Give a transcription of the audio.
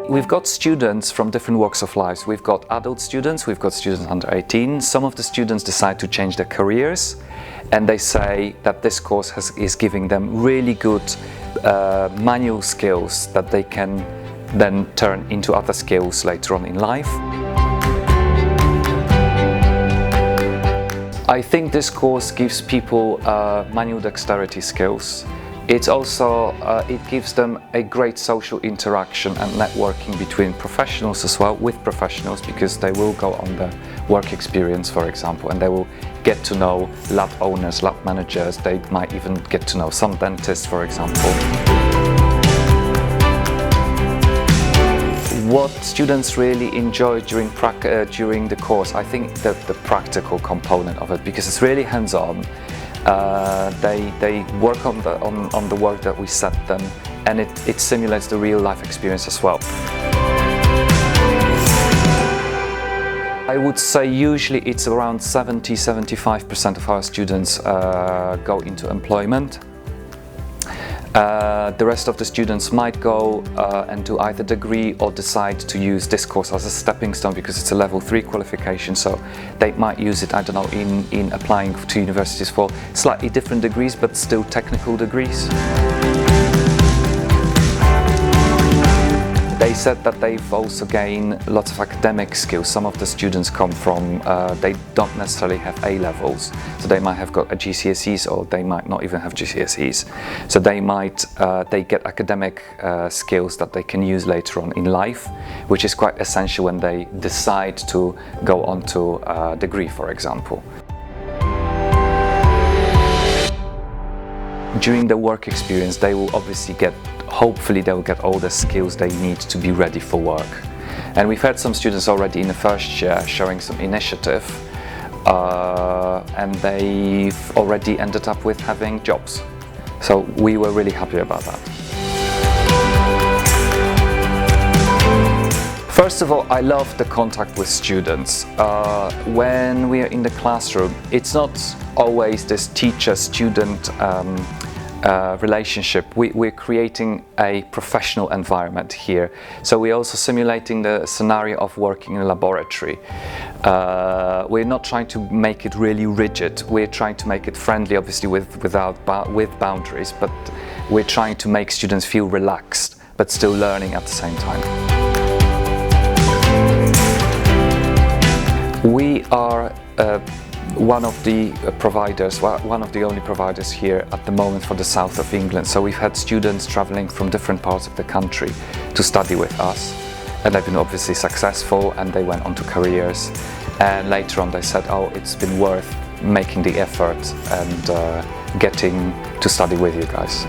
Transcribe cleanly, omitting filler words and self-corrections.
We've got students from different walks of life. We've got adult students, we've got students under 18. Some of the students decide to change their careers, and they say that this course is giving them really good manual skills that they can then turn into other skills later on in life. I think this course gives people manual dexterity skills. It also it gives them a great social interaction and networking between professionals as well, with professionals, because they will go on the work experience, for example, and they will get to know lab owners, lab managers. They might even get to know some dentists, for example. What students really enjoy during the course, I think the practical component of it, because it's really hands-on. They work on the work that we set them, and it simulates the real life experience as well. I would say usually it's around 70–75% of our students go into employment. The rest of the students might go and do either degree or decide to use this course as a stepping stone, because it's a level 3 qualification, so they might use it, I don't know, in applying to universities for slightly different degrees, but still technical degrees. They said that they've also gained lots of academic skills. Some of the students come from, they don't necessarily have A levels, so they might have got a GCSEs, or they might not even have GCSEs. So they get academic skills that they can use later on in life, which is quite essential when they decide to go on to a degree, for example. During the work experience, they will obviously hopefully they will get all the skills they need to be ready for work. And we've had some students already in the first year showing some initiative, and they've already ended up with having jobs. So we were really happy about that. First of all, I love the contact with students. When we are in the classroom, it's not always this teacher-student relationship. We're creating a professional environment here. So we're also simulating the scenario of working in a laboratory. We're not trying to make it really rigid. We're trying to make it friendly, obviously with boundaries, but we're trying to make students feel relaxed, but still learning at the same time. We are one of the providers, one of the only providers here at the moment for the south of England. So we've had students travelling from different parts of the country to study with us, and they've been obviously successful, and they went on to careers, and later on they said, oh, it's been worth making the effort and getting to study with you guys.